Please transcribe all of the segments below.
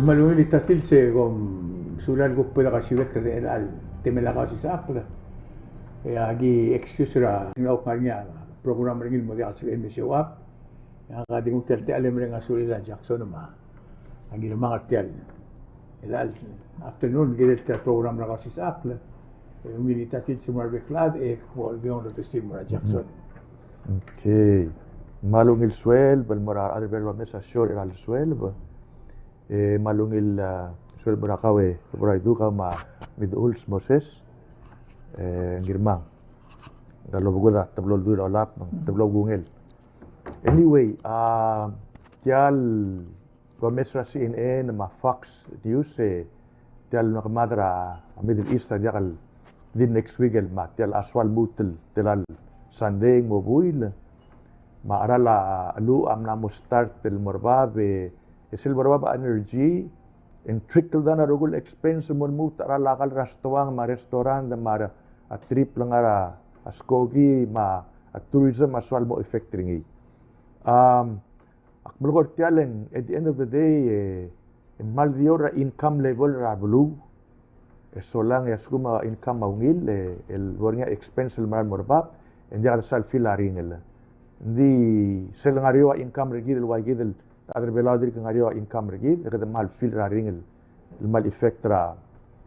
malungil itasilse com sulal ko pwede kasibet al temela kasi sa akla. Agi excuse ra ngau kanya program ringil mo di kasi emisyo up. Kadi kong telte alam rin nga sulila Jackson ma. Agi na mga tel. Ilal afternoon gilid ka program ra kasi sa akla. Umili itasilse mo arbeklad wal beyond to see mo Jackson. Okay. Malungil suel, balmora arbelo mesa sure al suel ba. Malungil suel berakawe berai duka ma miduls Moses ngirmang dalo bugoda tablol du olap tablol gungel anyway tial komesra CNN ma Fox News tial nakamadra Middle East diakal din next week ma tial aswal butel tilal Sunday mo buil ma arala alu am na mo start tel morbabe isil morbabe energy in trickle down na rugul expense mo tara lakal restaurant ma restaurant ma a trip lang ara askogi ma a tourism aswal mo effect ringi akmalgor tialen at the end of the day mal diora income level ra blue so lang yaskuma income maungil el bornya expense el mar morbab hindi ar sal filaringel hindi selangario income rigid el wagid adre beladir kang ario income rigid kada mal fil ra ringel el mal effect ra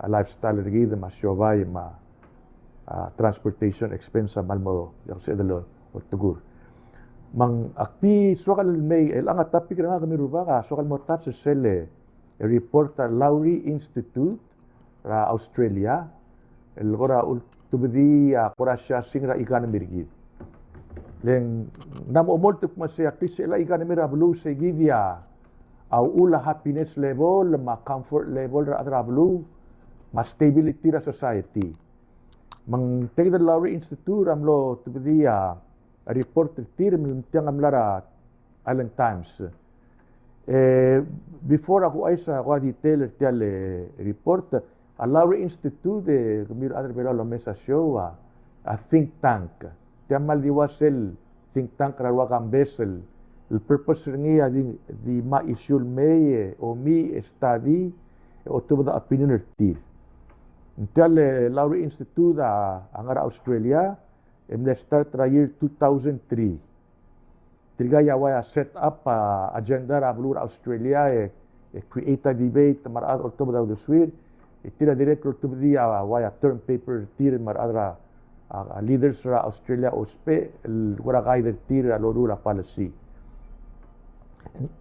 lifestyle rigid ma shobay ma transportation expense mal mo yang sedelo tugur mang akti sokal may el ang topic nga kami ruba ka sokal mo tat sa sele report Lowry Institute ra Australia el gora tubdi kurasya singra economy rigid leng nam omoltuk masya pisela economy ra blue se gidia au ula happiness level ma comfort level ra blue ma stability ra society mang take the Lowry Institute amlo tubdi report tir tiang amlara Island Times before ako ay sa ko detail tial report a Lowry Institute kumir adre bela lo mesa show a think tank tiamal diwasel think tank rawa kam besel el purpose niya di ma issue may o mi study o tuba da opinion tir tial Lowry Institute angara Australia start ra year 2003 tigaya waya set up agenda ra blur Australia create a debate marad october da swir itira director to dia waya term paper tir maradra leaders ra Australia ospe el gura guide tir a lorura policy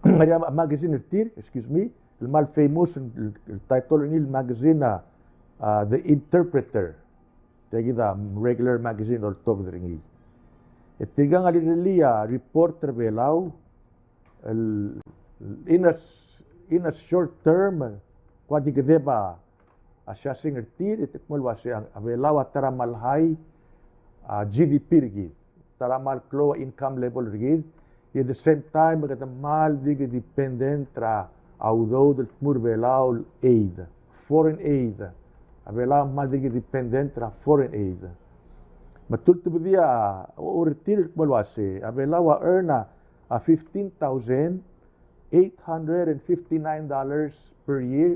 maria magazine tir excuse me el mal famous el title nil magazine The Interpreter tegida regular magazine or top ringi etigang alilia reporter belau in a short term kwadi gedeba asya singertir itikmol wasi ang belau taramal high GDP rigid taramal low income level rigid at the same time mal dig dependent tra although the mur belau aid foreign aid avela madigi dependent ra foreign aid matultu dia o retir balwase avela wa earna $15,859 per year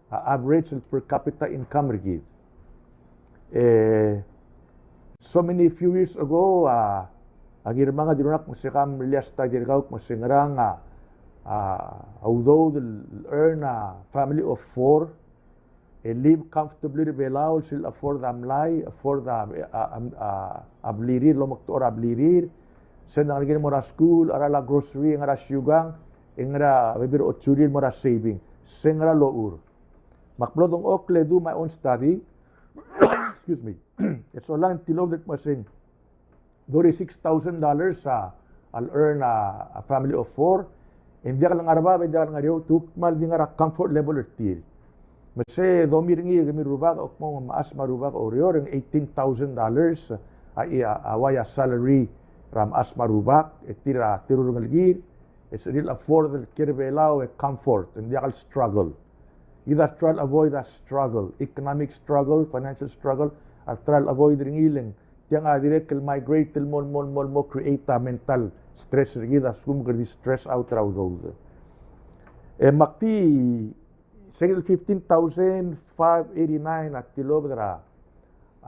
average per capita income rigid so many few years ago agir mga dirunak masikam lias ta dirgaw masingranga although they earn a family of 4 live comfortably belau sil afford amlay afford ablirir lomaktor ablirir sen ang gini mora school arala grocery ngara syugang ingra bibir otsurir mora saving sengra lour makplodong okle do my own study excuse me it's all lang tilog that masing $6,000 I'll earn a family of 4 hindi ka lang araba hindi ka lang ariyo tukmal di ngara comfort level tir Mase domiringi kami rubak ok mo maas marubak orior ng $18,000 ay awaya salary ram as marubak etira tirurung ligir it's real afford kirbelao comfort and yakal struggle either try avoid that struggle economic struggle financial struggle at try avoid ring iling tiang direct migrate til mol create a mental stress rigida sum stress out raw those makti Second 15,589 at tilobra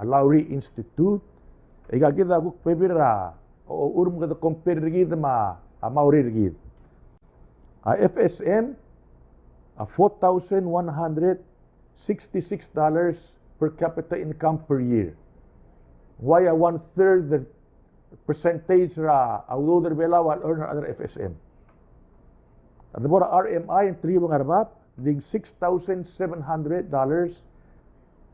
Lowry Institute. Ega kita guk pebira o urum kada compare rigid mauri rigid. FSM $4,166 per capita income per year. Why a 1/3 the percentage ra although der bela wal earner other FSM. At the RMI and 3 mga rabap dig $6,700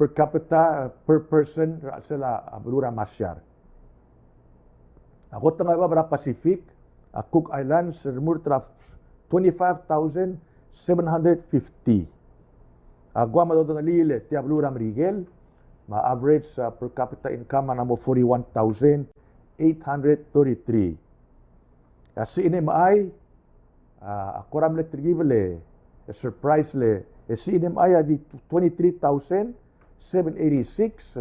per capita per person sila abulura masyar. Ako tanga ba Pacific, Cook Islands remur tra 25,750. Agwa ma do lile ti abulura Miguel, ma average per capita income na mo 41,833. Kasi NMI ako ram le trigibele surprise le CNMI di 23,786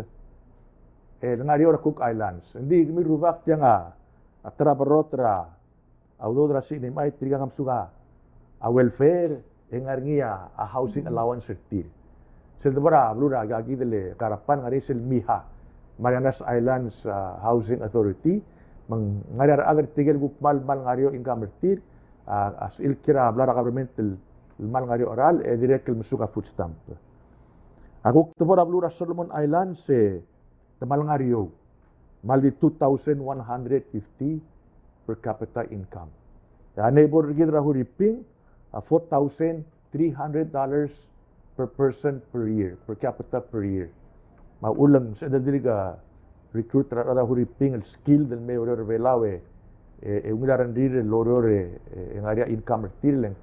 ngari ora Cook Islands. Hindi mi rubak yang atrabarotra audodra CNMI trigang suga welfare engarngia housing allowance certir. Seldebra blura gagi dele karapan ngari sel miha Marianas Islands Housing Authority ngari other tigel gukmal mal ngari income certir as ilkira blara governmental mal ngari oral direct musuka food stamp. Ako tebora blura Solomon Islands temal ngario mal di 2,150 per capita income. Ya neighbor gidra huriping $4,300 per person per year, per capita per year. Maulang sa diliga recruiter ara huriping skill del mayor velawe ungaran dire lorore ngaria income tirleng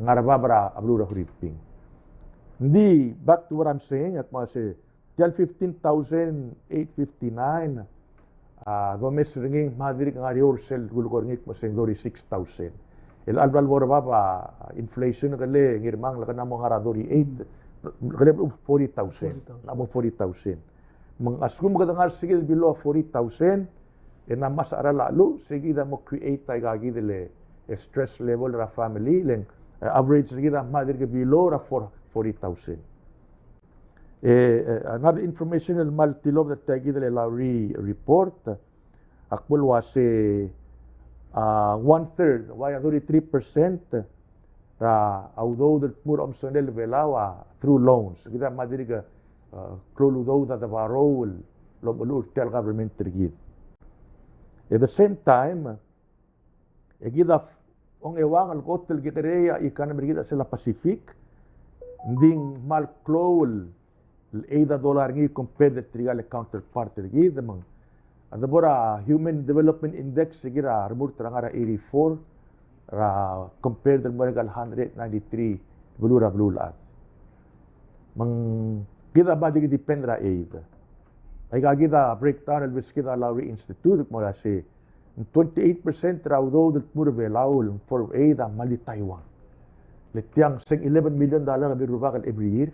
ngarababra ablura huriping. Hindi, back to what I'm saying, at mga si 15,859, domes ringing madirik nga rior sel gulkorngik mo sing dori 6,000. El albal borba pa inflation kale ngirmang lakana mo nga dori 8 kale 40,000. Namo 40,000. Mang askum kada nga sige below 40,000 na mas ara lalo sige da mo create tay gagi dele stress level ra family leng average sige da madirik below ra 40,000. Another informational multilog that tagi dele Lowry report akbol was 1/3 why 33% ra although the more omsonel velawa through loans kita madiriga kloludo da borrow lo tel government trigid. At the same time egida ong ewang al hotel gitereya economy gida sila Pacific ding mal klol $8 ngi compared the trigal counterpart gid mang adabora human development index sigira remur trangara 84 ra compared the moral 193 bulura blulat mang kita ba digi depend ra aid ay gagida breakdown al biskida Lowry Institute mo la si 28% ra do the mur belaul for aid mali Taiwan letiang sing $11 million birubakal every year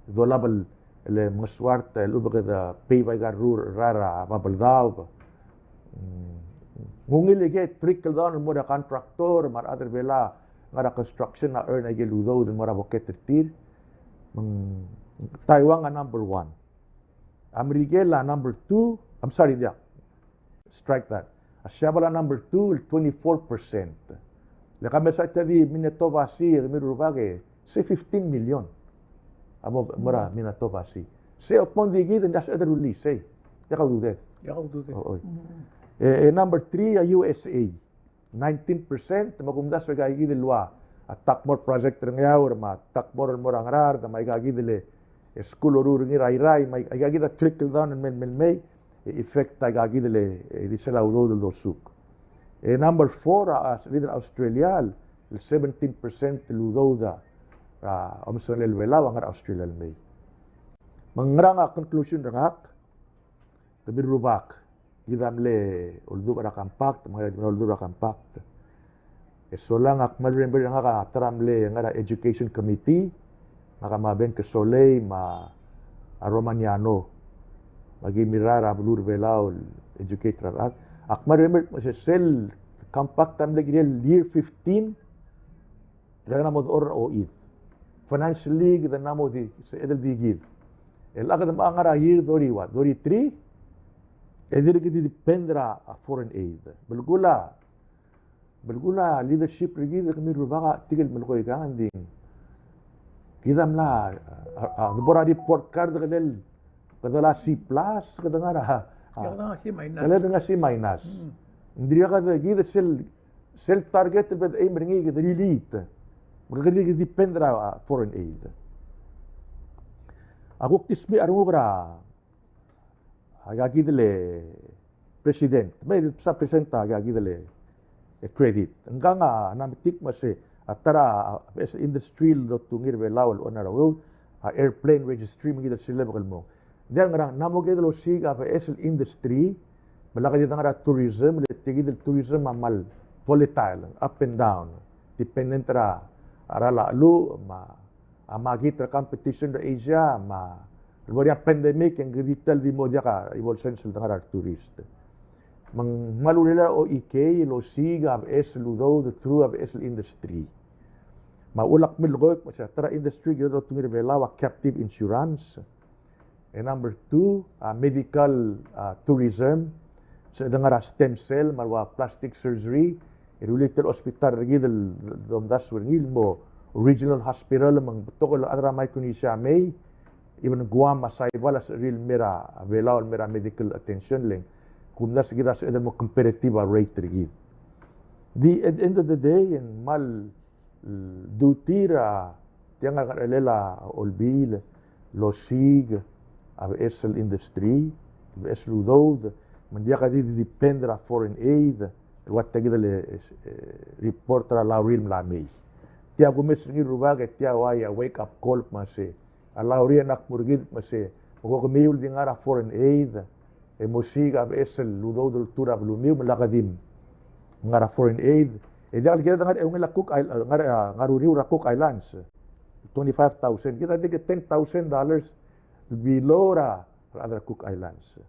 dolabal le maswart lubagada pay by garur rara babaldao ngungil get trickle down mo da contractor mar other bela ngara construction na earn ay geludo den mora boket tir Taiwan number 1 Amerikela number 2 I'm sorry yeah strike that Asyabala number 2 24% le kami sa tadi Minetoba si mirubage say 15 million amo mora Minetoba si say upon the gid and just other release say yakaw do that number 3 USA 19% magumdas sa gagid lwa at takmor project ngayawr ma takmor morang rar da may gagid le school orur ngi rai may gagid trickle down and may effect ta gagid le di sala udo do suk number 4 as leader Australia 17% ludo da omsonel vela wangar Australia may mangranga conclusion rangak tabirubak gidamle uldu para compact mga uldu para compact so lang ak remember nga tramle nga education committee makamaben ke Soleil ma Romaniano magi mirara bulur belaul educator at ak remember sa sel compact tamle gidel year 15 dagana mod or o it financially kita namo di sa edel digil. Agad maangara year dori 3 edir kita dependra a foreign aid. Belgula leadership rigi kami rubaga tigil melkoy kan ding. Kita mla bora report card kadala C+ kadangara. Kadangara C-. Indriya kada kita self target bed aim ringi kita delete. Magkakadi kita dependra foreign aid. Ako kismi arungra agagi dele president. May sa presenta agagi dele credit. Hanggang namitik masi atara as industrial do tungir belawal onaraw airplane registry magida sila bakal mo. Diyan nga namo gidelo siga pa as industry malaki dito nga tourism letigi del tourism amal volatile up and down dependent ra arala lu magitra competition ra Asia Lumayan pandemic yang detail di mo dia ka ibol sense nga tourist. Mang malulila o IK, lo siga av es ludo the true av es industry. Maulak milgot mo siya tara industry gito tungir belawa captive insurance. And number 2, medical tourism. Sa nga stem cell marwa plastic surgery. Irulated hospital rigi del domdas wengil mo regional hospital mang tokol adra Micronesia may even Guam masay wala sa real mera belaw mera medical attention leng. Kung nasa kita sa edad mo comparative rate rigid. At the end of the day, in mal dutira, tiyan nga kalela olbil, losig, av esel industry, av esel udod, mandiya ka di dependre foreign aid, wat tagi dali reporter Lauril Mlamay. Tiya gumis ringi rubag at tiya waya wake up call masi, Lauril nakmurgid masi, magkukumiyul di nga foreign aid, musiga esel ludo del tura blumiu malakadim ngara foreign aid dial kita nga ngala cook ngaruriu ra Cook Islands 25,000 kita dig $10,000 below ra other Cook Islands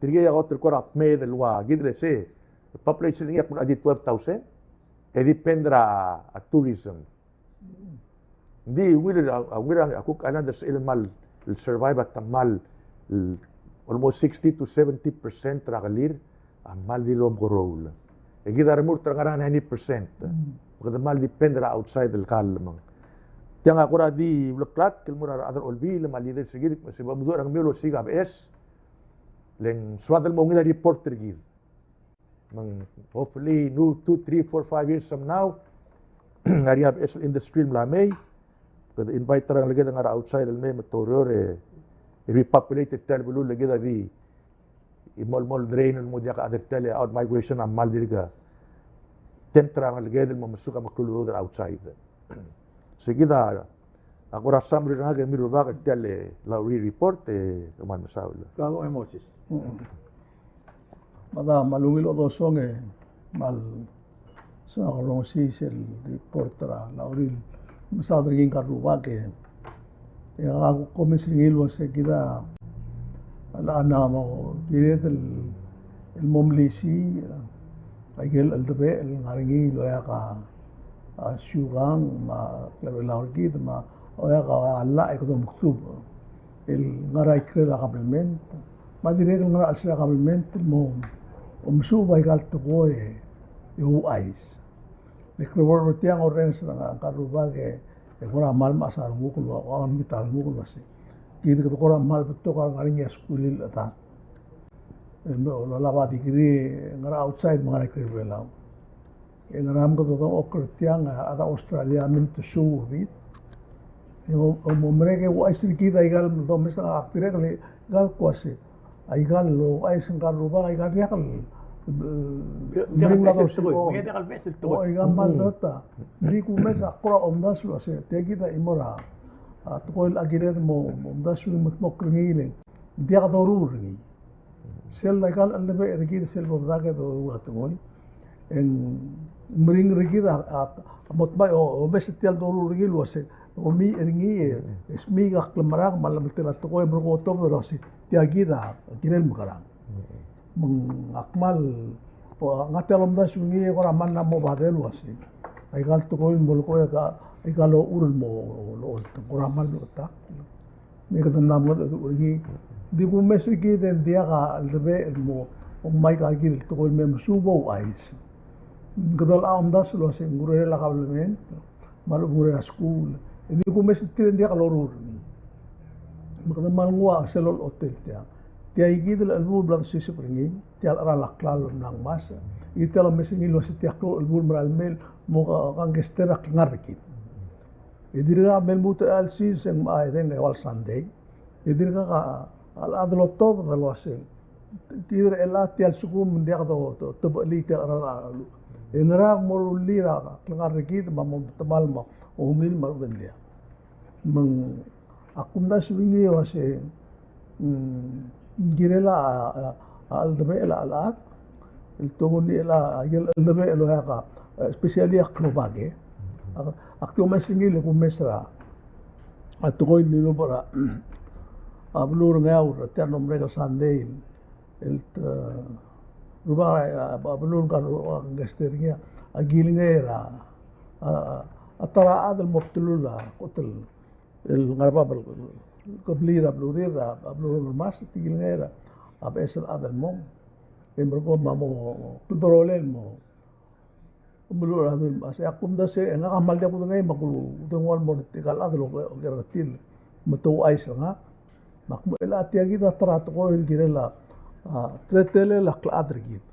triya ya hotel ko ra me del wa gidre se population niya kun adi 12,000 dependra a tourism di wira Cook Islands ilmal survive at mal almost 60 to 70% rakalir mal di lom korol. Kita remur terang 90%. Kada mal dependra outside del kalmang. Tiang ako ra di bloklat kelmura other olbi le mal leader sigir si babudo ang miolo siga es leng swadal mo ngila reporter gid. Mang hopefully 2, 3, 4, 5 years from now ngari have es industry Mlamay. Kada invite terang lagi nga outside del may motoryor repopulated talbulu lagi di imol drain mo dia ka other tele out migration ang mal diriga tentra lagi del mo masuka makuludo outside sige da ako ra summary nga mi ruba ka tele Lauri report kaman masaul Kamo emosis. Mada malungil o dosong mal sa ako si sel reporter Lauri masaul ring karuba ke ako komis ringil was kita ala na mo kiret el momlisi agel aldabe el ngaringi loya ka syugang ma klavelawr kit ma oya ka alla ek do maktub el ngaray krela kablement ma direk ngara al sila kablement mo umsuba igal to ko yu ais le krewor tiang orange na karuba ke kora mal masar mukul wa awan mital mukul wasi kid ko kora mal beto ka ngarinya skulil ata no la lava digri ngara outside mangara kribela ngaram ko to okr tiang ada Australia min to show bit yo momre ke wa isri kida igal do mesa aktire kali gal kwase aigal lo ai sangkar ruba aigal yakal igan mal dota beri kumesa kora omdas lo se te kita imora atkoil agiret mo omdas lo matmok ringile dia ka doru ringi sel laikal albe rigi sel bodda ke do atkoil en mring rigi da motba o besetial doru ringi lo se o mi ringi esmi ga klamara malam tela atkoil bro to ro se dia gida kinel mukarang mengakmal ngatel omda sungi ko raman na mo badel wasi ay gal to ko mol ko ka ay kalau urul mo lo kuramal lo ta ni ka nam mo urgi di ko mesri ki den dia ka albe mo mai ka ki to ko me subo ais gadal am das lo se ngure la kablement malu ngure school di ko mesri ti dia ka lorur makana malngua se lo hotel tia igi del albur bla se springi tia ara la klal nang mas ita lo mesri lo se tia ko albur mral mel mo ka gestera ngarki idirga mel muta al sing ai den wal sunday idirga ka al adlo top da lo se kidir elati al sukum dia to tabli tia ara enra mor lira ngarki ma mo tamal ma o mil ma bendia meng akum da swingi wase girela al debe al el togoni la el debe lo ya especially aklobage akto mesingi le kumesra atoi lilo para ablur ngaur terno mrega sunday el rubara ablur kan gastergia agilngera atara adal mobtulula qotel el ngarbab قبليرا بلوريرا بلور ماس تيجينا أبيسر هذا المو يمرقوا ما مو تدرولين مو بلور هذا الماس يقوم ده سه أنا عمل ده كده غير مقولو تقول مرت قال هذا لو قررتيل متو أيسنا مقبول لا تيجي ده ترى تقول الجيرلا ترتله لا كلادر جيد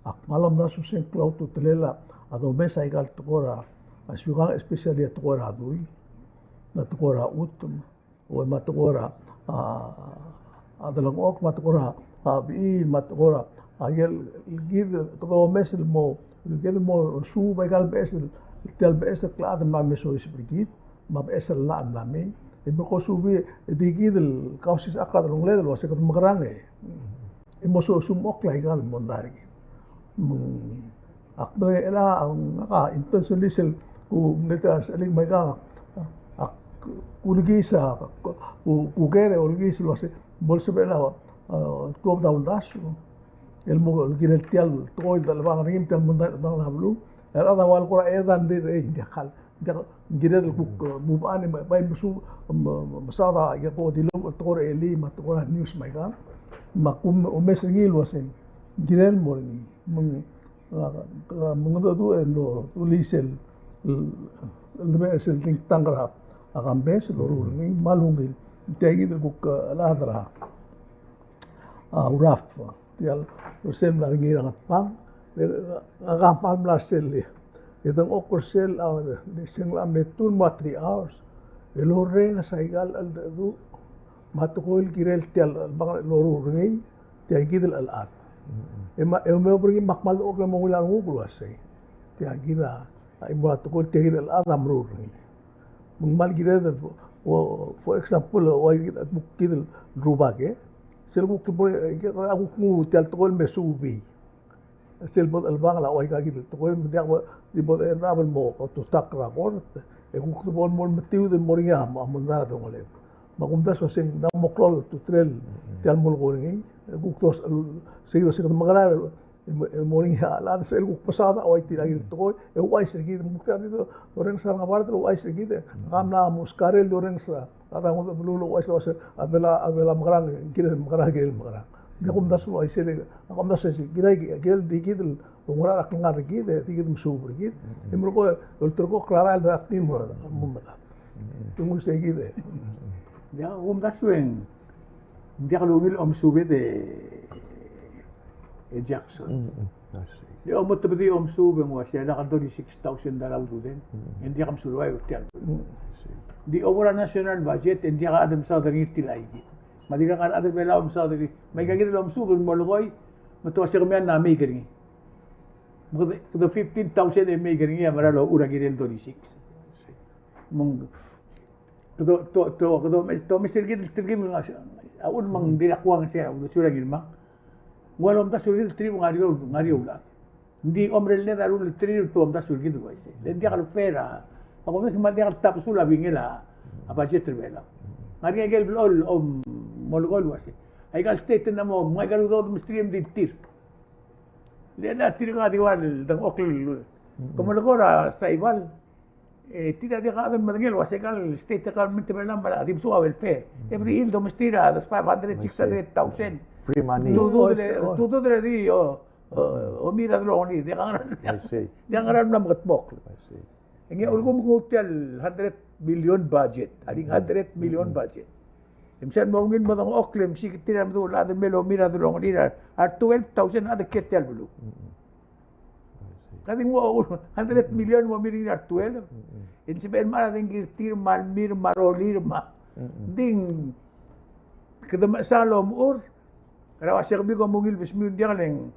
أكملهم ده سوسين كلاو تتللا هذا بس هيقال تقولها أشوفها إسبيشالية تقولها دوي لا تقولها أوتم وما تقولها هذا لقوك ما تقولها بي ما تقولها هيل الجيد كذا مثل مو الجيد مو شو بيقال بأسل تل بأسل كلاد ما مسويش برجيد ما بأسل لا نامي يبقى شو بي ديجيد الكاوسيس أقرب الأنجليز الواسطة المغرانة يمسو شو مقلع يقال من دارجي أقبل إلى إنتنسلي سل ونتاس اللي ما يقال kulgisa kugere olgis lo se bolse bela top da uldasu el mo el tial toil dal bang rim tel munda bang hablu era da wal qura edan de dakhal gire el buk mubani bay musu masada ya ko dilum tor eli ma tor news mai ga makum o mesngil wase gire el morni mung do no ulisel el mesel ting tangra akan bes lorur ni malungil tegi de kuk ladra uraf tial usem la ngira pam aga pam la sel edang okor sel de senglam ne tun ma 3 hours elorren saigal al du matukol kirel tial bang lorur ni tegi del al ad ema eme pergi makmal ok mo ular ngul asai tegi da ai matukol tegi del ad amrur ni mal gida for example wai bukid ruba ke sel ku aku ku tel tol mesubi sel bod al bangla wai ka gid to ko dia di bod enabel mo to takra kor e ku bon mon metiu de moria ma mondara to ngole ma kum das waseng na mo klo to trel tel mol goringi ku tos seguido se magara moringa la sel ku pasada wai tira gid to e wai seguido mukta do orang sa ngabart lo wai seguido gamna muskarel orang sa ada mo blulo wai sa adela magrang gid magrang gel magrang de kum das wai sel kum das se gidai gel di gid lo ngora ak ngar gid di gid musubur gid imro ko el turco clara al aqim mo mata tumu seguido ya das wen dia lo wil sube de Jackson. Di omot tabdi sube mo siya nakadori $6,000 din. Hindi kam sulway hotel. Di obra national budget hindi ka adam sa dari tilay. Madika kan adam bela sa dari. May kagit sube mo logoy. Matuwa siya kami na may gani. Kada 15,000 may gani maralo ura girel dori 6. Mong to Mr. Gid tirgim nga siya. Aun mang dinakuang siya ulo sura girma. Walau tak surgit tri ngario lah. Di omrel le darul tri tu tak surgit tu ese. Le dia kalau fera, aku mesti mal dia tap sula bingela apa jeter bela. Ngaria gel blol molgol wase. Ai gal state na mo mai gal do mistrim di tir. Le na tir nga diwal dang okl. Como agora sa ibal. Tidak dia ka madangil wasekal state government lang mala di so welfare. Every year domestira that's 500 600,000. Free money. Tudo di o mira lo ni dia ka I see. dia ka na magatbok. I see. Ngi ulgum hotel 100 billion budget. Aling 100 million budget. Imsan mo ngin mo ng oklem si tiram do la de melo mira do ni ar 12,000 ada ketel bulu. Kading mo 100 million mo miri ar 12. In si ben mara ding girtir malmir marolir ma. Ding kada salom ur. Kaya siya ko mungil bismi dia kaleng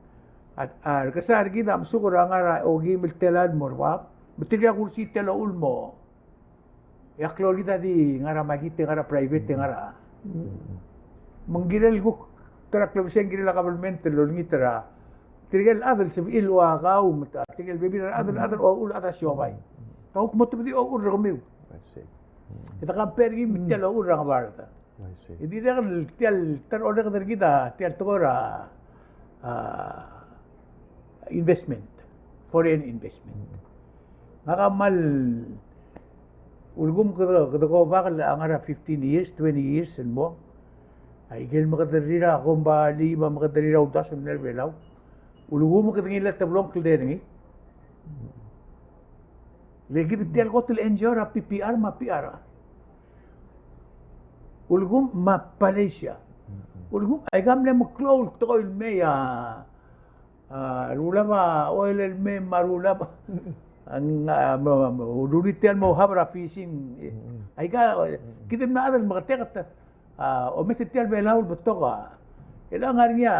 at kasar gina am sukura ngara o gimil telad morwa. Betul ya kursi telo ulmo. Ya kita di ngara magite ngara private ngara. Manggilal ko tara klabsen gila government lo ngitara. Tigel adal sa ilwa ka umta. Tigel bibi adal o ul ata siomay. Tawk mo tubdi o ur ramiw. I see. Ita compare gi mitelo ur nga barata. I see. Hindi na tial tar order ka kita tial tokora investment, foreign investment. Nakamal ulgum ko bakal angara 15 years, 20 years and mo. Ay gel makadarira akong bali makadarira utas ng nervelaw. Ulgum makadangila tablong kilderni. Lagi tial ko til NGO ra PPR ma PR. Ulgum ma Malaysia. Ulgum ay gamle mo close to oil meya. Rula ma oil me marula ang udulitian mo habra fishing ay ka kita na adal makatekat o mesetial belaul betoka ilangan niya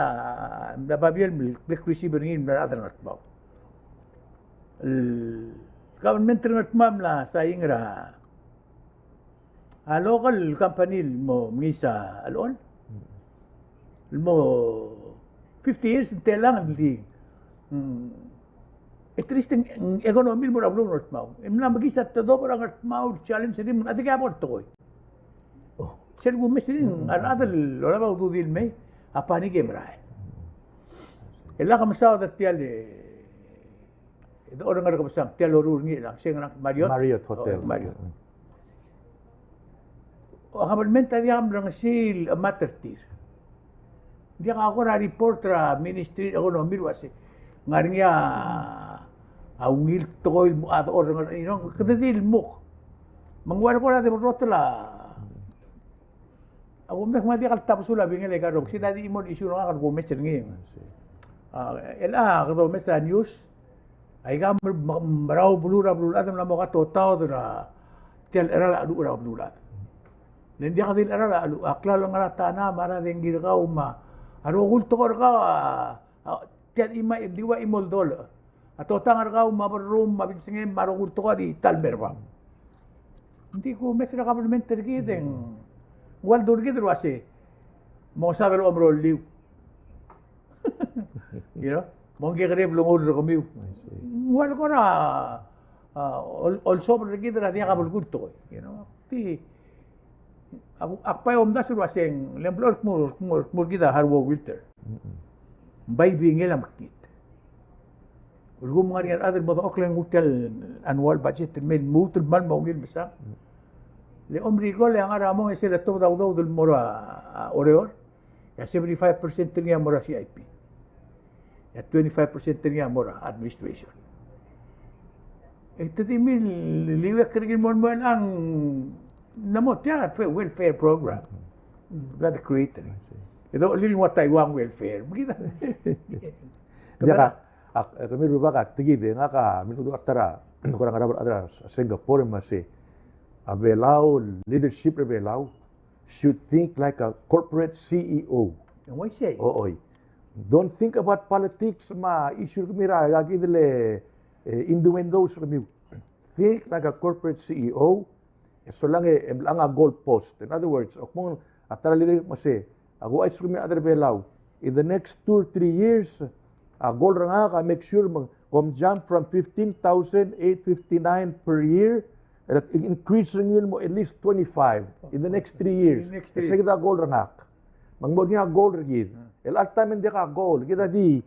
nababiel milk receiver ngin na adal natbaw government natmam la sa ingra local company mo misa alon mo 50 years telang di Triste ekonomi mo rablo north mau. Imna magisa todo para north mau challenge din ati ka porto ko. Oh, sel gumes din adal lola ba udil may apani ke mray. Ela kamsa da tial ito orang nga kamsa tial orur ngi lang sing Marriott Hotel. Marriott. O government adi am lang sil matertir. Dia ka ako ra report ra ministry economy wasi. Ngarnya awil tokoy mo ato orang ino kadadil mo mangwala ko na de rotla ako mek madi kal tapos ula bingel ka rok si dadi imon issue nga kan gomes ngi ela ka do mesa news ay ga maraw bulura adam na mo ka totaw dra tel era la du ra bulura nen dia ka dil era la akla lang rata na mara ding girgaw ma aro gulto ko ka tel ima diwa imoldol Ato tangar ka mabarum mabitsingin marugulto ka di talberba. Hindi ko mesra government tergideng. Wal durgid wasi. Mo sabi lo amro liw. You know? Mong gigrib lungod ko miw. Wal ko na also pergid na diya kabulgulto ko. You know? Ti akpay omda sur waseng lemblor mo gida harwo wilter. Bay bingel makit. Ulgum nga riyan adal mo to Auckland Hotel annual budget men mutul man maungil bisa. Le omri ko le ang aramo ng sila to daw dul mora oreor. Ya 75% niya mora CIP. Ya 25% niya mora administration. Ito di min liwek kirigin mo ang namot ya welfare program. That created. Ito lili mo Taiwan welfare. Magita. Diya kami rupa ka tigide nga ka minuto atara kurang ada Singapore masih Abelao leadership Abelao should think like a corporate CEO. And why say? Ooy. Don't think about politics ma issue mira lagi dile innuendos kami. Think like a corporate CEO. So lang lang a goal post. In other words, kung atara leader masih ako ay sumi other Abelao in the next 2 or 3 years goal nga ka make sure jump from 15,859 per year at increase rin mo at least 25 in the next 3 years. Kasi kita goal nga. Mangmod nga goal rin. At time hindi ka goal. Kita di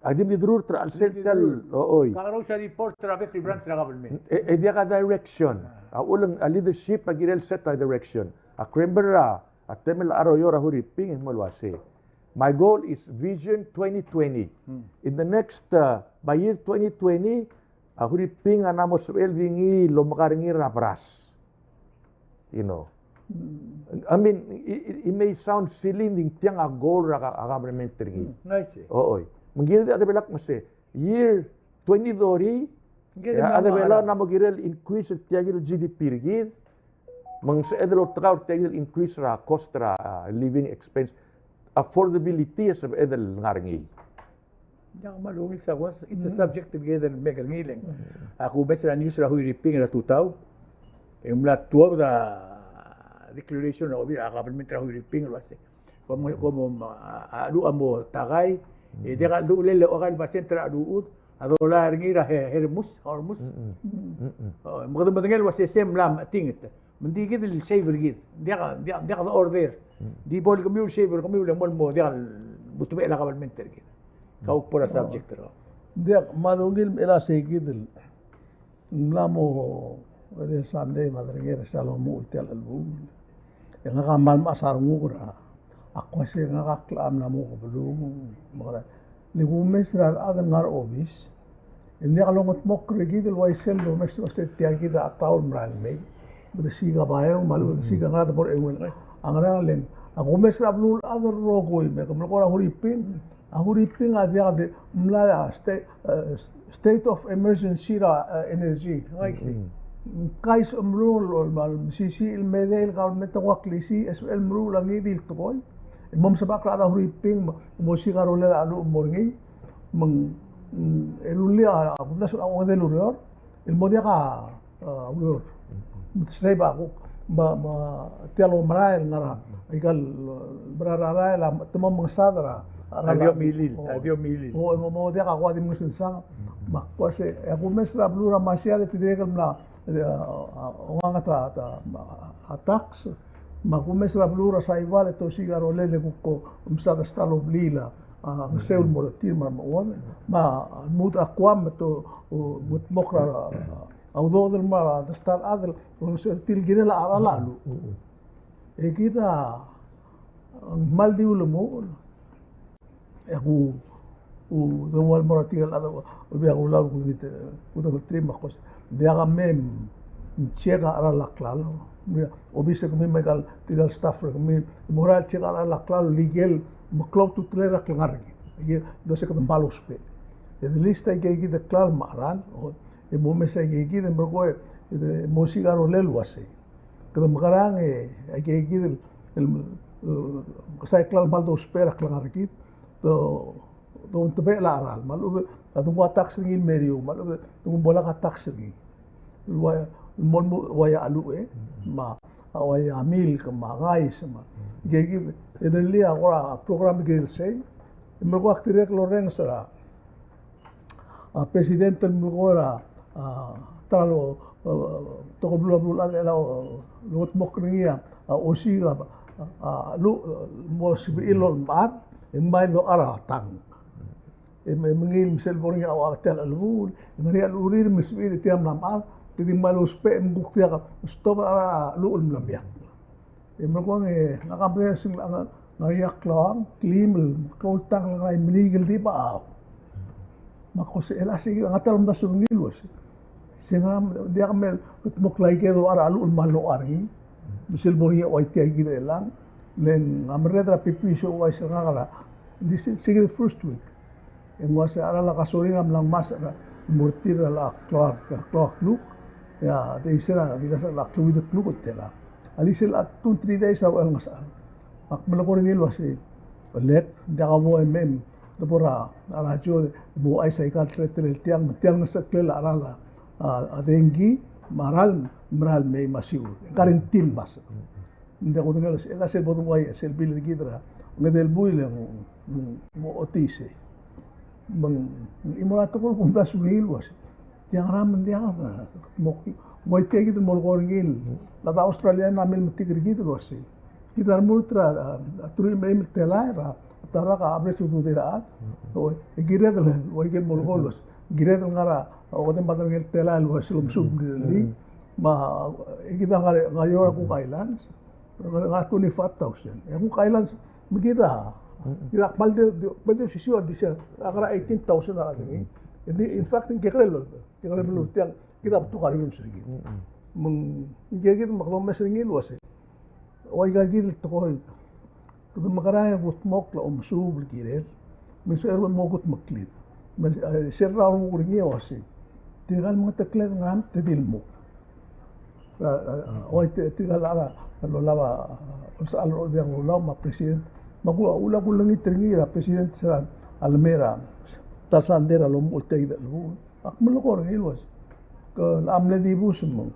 Adim di drur tra al seltal ooy. Kagaraw sa report traffic branch na government. Dia ka direction. Ulang a leadership agirel set a direction. A krembera at temel aroyo rahuri ping malwase. My goal is Vision 2020. In the next by year 2020, ahuri ping anamos dingi lo makaringi rapras. You know. I mean, it may sound silly ning tiang a goal ra government ringi. Nice. Oo. Mengiri ada belak mase year 2020 ada bela na magirel increase tiagil GDP rigid. Mang sa edelo takaw tiagil increase ra cost ra living expense affordability sa edel ngaringi. Yang malungis sa was it's a subject together mega ngiling. Ako besa news ra huy riping ra tutaw. Mula tuwa da declaration na obi government ra huy riping was. Como adu amo tagay dia ka dule le oral basen tra duut ado la ngi ra hermus hormus. Magdang badangel was sem lam tingit. Mendigit il saver git. Dia ka order. Di bol kami saver kami ulang mo dia butube la government git. Kau pura subject ro. Dia malungil ela segidil. Mlamo de Sunday madriguera salomu tel albu. Yang kamal masarungu kura. Ako siya ngakaklam na mo ko belum. Mara ligumes ra adan ngar obis. Hindi kalungot mo krigidil waisel do mes se tiagida ataul mral me. Bersiga bayo malu bersiga ngara por ewel. Angara len ako mes ra blul adan rogoy me kamlo ko ra huripin. Ahuriping adia de mla state of emergency ra energy. Kais umrul mal sisi il medel government wa klisi es el mrul langi dil toy. Mom sabak ra huriping mo sigarole alu morngi mang elulia abunda sa ang del urior il modia ka urior. Mutstay ba ko ma tialo marail ngara ikal berarara la temam mengsadra Adio milil. Oh, mo dia ka kwa di musin sang. Makwase ako mesra blura masyale tidekal na nga ta attacks. Makumesra blura sa ivale to sigaro lele ko umsada stalo blila. Seul moratir marmon ma mut akwam to mut mokra audo del mar da star adel til ginela aralalu. E kita mal di ulmo aku dawal moratil ada ubi aku lalu kita udah terima kos dia kami cega ara laklalo obi se kami megal tigal staff kami moral cega ara laklalo legal maklop tu tlera klangar gitu do se kadang balos pe de lista que kita klal maran e mo mesa que kita mergo de mosigaro lelu ase kadang makarang que kita el sai klal baldo spera klangar gitu do tebe la aral malu atu wa tax ngi merio malu tu bola ka tax ngi wa mon waya alu ma waya mil ka ma gais ma gegi edeli agora program gel sei mergo aktire lo reng sara a presidente mergora talo to blu la lo mokringia o siga lu mo sibil mar Imay lo aratang. Mengil misal borong aw atel alul, ngari alurir misbil tiam namal, tidi malos pe mbukti ka stop ara luul mlamyak. Mergo nakabler sing ngariak lang, klimel, kaultang lang minigil di ba aw. Makos elasi ngatal mda sungil was. Singram dia kamel muklay kedo ara luul malo ari. Misal borong aw tiay gid lang. Len amredra pipiso wa isangala this is the first week en wasa ara la kasoringa lang mas murtira la clock look ya de isera bilasa la club de club tela alisel at 2-3 days aw ang masal mak malakor ngil wasi let dagamo mem dapora arajo bu ay sa ikal tretel tiang sa klela arala adengi maral may masiur karentin bas hindi ako tinggal ela se bodong way sel bilir gidra ngadel buile mo otise mang imolato ko kung tasulil was tiang ramen dia mo te gid mo gorgil la Australia na mil mitigir gid was kita multra turil me tela taraka abre su diraat o igire dal o igel molgolos gire dal ngara o dem badal ngel telal o silum sub li ma igida ngara ngayora ku islands ngara 25,000 ku islands migida ila palde sisio disa ngara 18,000 na adingi in fact kekrelo tiang kita tu karibim sedikit meng igigit maklum mesringil wase o igagil to ko to makaraya gut mok la sub kirel misal mo gut maklit serra mo kurigi wase tigal mo taklet ngam tedil mo o tigal ala lo lava sal o biang lo ma president magula ula kulangi tringira president sa almera tasandera lo multeida lo akmul ko ngilwas ko amne di busmo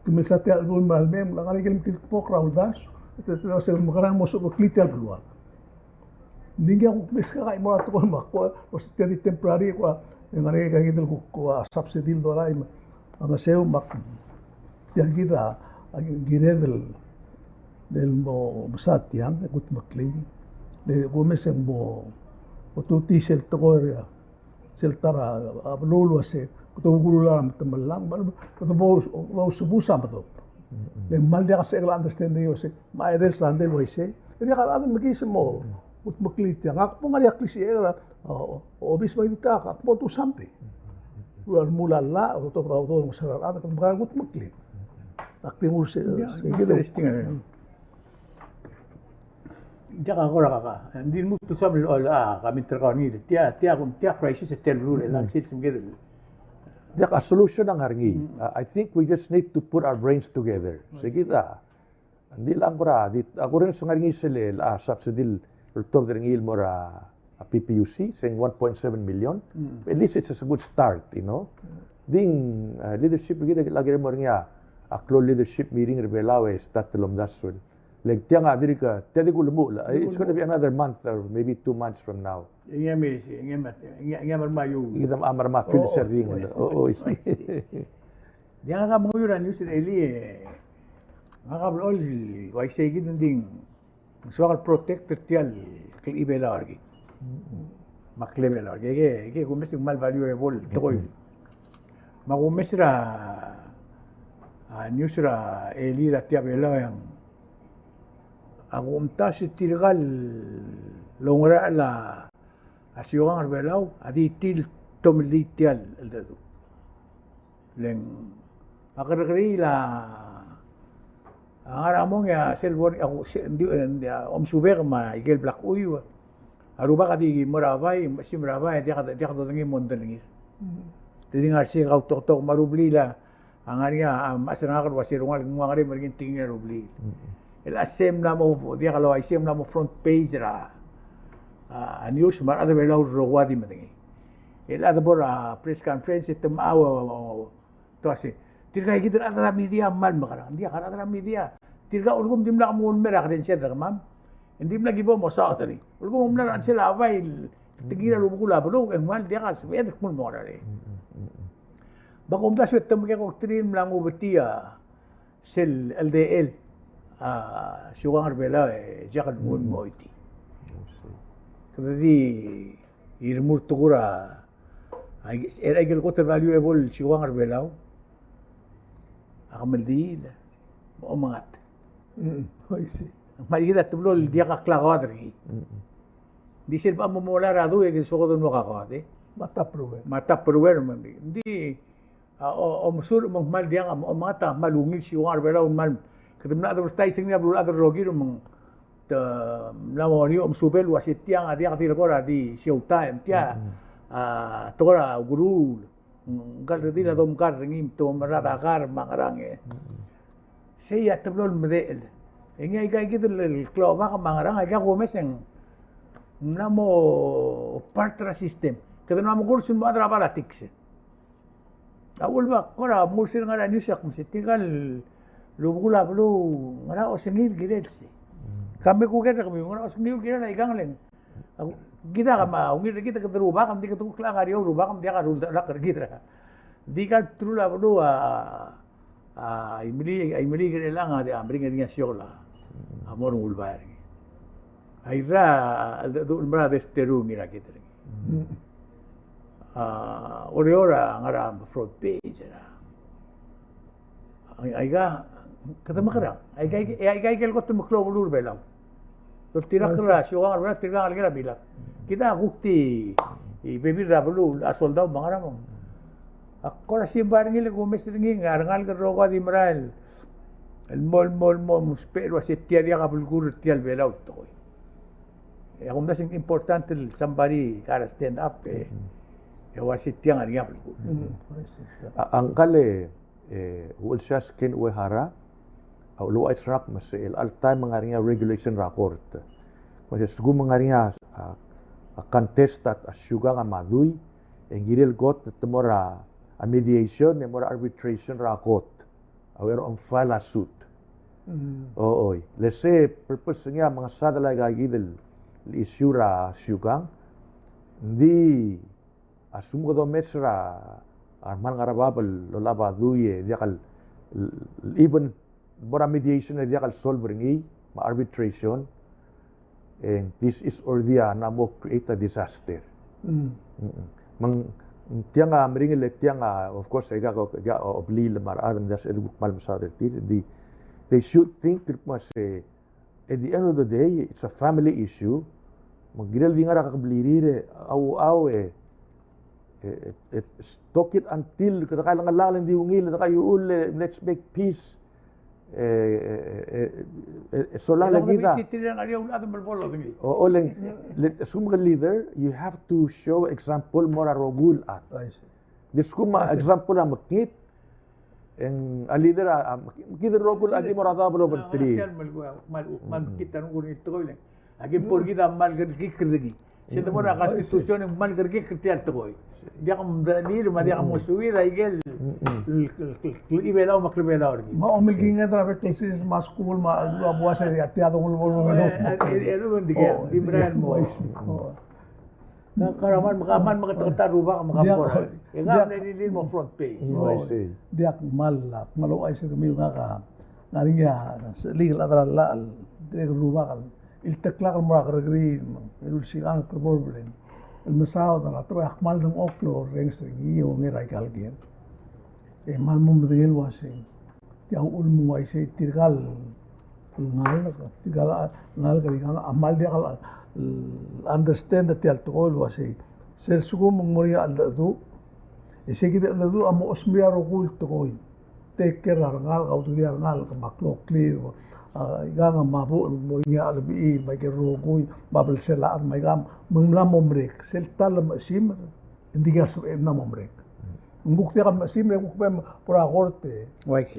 Kemisate album malmem la kali kelim pok raudas itu terus makarang masuk ke klitel keluar ningi aku meska kai mora to ma ko jadi temporary ko ngare kai gitu ko subsidy dorai anga seu mak ya kita gire del mo satiang ikut makli de ko mesem bo o tuti sel toria sel tara ablulu ase ko gululam temelang ko bo subusa betul le mal dia kasi ang understanding yo se maedel sande lo ise dia karado magi mo ut maklit yang ako nga dia klise era obis ba dita ka po to sampe wal mulala o to braw to sarara ka mga ut maklit aktimul se gitu Jaka ko ka hindi mo to sabi kami terkani dia crisis tel rule lang sit together. Yak a solution ang harngi. I think we just need to put our brains together. Sige ta. Hindi lang ako rin sa harngi sila subsidy top the ngil mo a PPUC saying 1.7 million. At least it's a good start, you know. Ding leadership kita lagi mo rin a close leadership meeting rebelawe start telom daswel. Like tiang adiri ka, tiang ko lumu. It's going to be another month or maybe 2 months from now. Ingem marmayu. Kita amarma feel sa ring. Diyan ka mo yun news Eli makabol why say gid ding social protector tial kil ibela argi. Maklebela ge kumes mal valuable toy. Magumesra news ra Eli ra tiabela yang ako umta si tirgal longra la asyong arbelaw adi til tomlitial aldado leng akarkari la ang aramong ya selbor ako suber ma igel black uyu aruba kadi moravay si moravay dia ka dodangi mondangi tiding arsi ka tok marubli la ang anya masrangar wasirungal ngari mergin tingin rubli el asem na mo dia kalau asem na mo front page ra news mar ada belaw rowadi matingi el ada bor press conference tamawa to asi tirga gider ada media mal makara dia kan ada media tirga ulgum dimla mo mera kren siya mam hindi lagi bo mo sa tari ulgum mera sila avay tigira lubukula bro en mal dia kas ved kul mo ra bagom da swet tamge ko trin lang ubetia sel LDL Sugang arbela jakan mun mo iti. Jadi irmur tukura ay gel ko valuable sugang arbela. Akamaldi mo mangat. Hoisi. Magida tublol dia ka klaqadri. Di sil pa mo mola rado e so ko don makakate. Mata prover man. Di o musur mo mal dia ka mata malungil sugang arbela mal Ketemna advertising niya belum ada rogi rumang namoni subel wasit tiang adia katil kora di showtime tia tora guru kal redila dom kar ngim to marada kar mangarang saya tablol medel ingay kay gitu el kloba ka mangarang ay ka komeseng namo partra system ketemna mo kursun mo adra politics awul ba kora mursir ngara newsak msitingal lubula bulu ngara osengil girelsi kami kugeta kami ngara osengil girela igang len kita kama ungir kita ketruba kam di ketuk lang ari ruba kam dia karul dak kita di kal trula bulu ay mili girela nga di ambring nga syola amor ulbar Aira do mara vesteru ngira kita. Ora ngara front page ra. Aiga kata makara. Aiga kel kot maklo ulur belau. So tira kra siwa ra tira ngira bila. Kita bukti I baby ra bulu asoldau mangara mo. Ako si barngil ko mesringi ngal ka roga di maral. El mol muspero si tia dia kabulgur tia el belau to. Ako mas importante el somebody gotta stand up wasi tia ngaria bulgur. Angkale ulsas ken wehara au lo israk mas el altai mangaria regulation record. Mas sugu mangaria a contestat a suga nga madui engiril got temora a mediation nemora arbitration record. Aware on file a suit. Oi. Let's say purpose niya mga sadala gagidel issue ra sugang di asumgo do mesra arman garababal lolaba duye diakal even bora mediation na diakal solving ma arbitration and this is ordia na mo create a disaster. Mang tianga mringil tianga of course ga oblil mar adam das edu mal masader they should think it must say at the end of the day it's a family issue maggiral di nga ra kablirire au stock it until kada lang di ungil kayo let's make peace sola la vida o leng sumga leader you have to show example mora rogul at diskuma example na makit en a leader makit rogul at mora dablo bertri mal kita nunggu itu ko lagi por kita mal kerja siya mora konstitusyon ng mal kerja kerja to ko dia kam dir ma dia kam musuwi igel ibelaw maklibelaw ri ma omilginga tra sis maskul ma abuasa de atiado ngul ero bendiga di brand mo sa karaman makaman makataruba makapor nga nilil mo front page dia malak malo ay sa kami nga naringa legal adral de ruba kan iltakla kan mura karagri ilul sigang problem المساعدة أنا تروح أحمل دم أكلو رئيس رجية وميرا يكالجير mal memberi wasi yang ulmu wasi tirgal ngal kali amal dia kalau understand that tial tol wasi sel sugu memori aldu ese kita aldu amo osmia rogul toy take care ngal kau tu dia ngal ke maklo clear igama mabu moria albi mai ke rogui babel sela mai gam menglam momrek sel tal masim indigas na momrek nguk tiak masim le nguk pem pura korte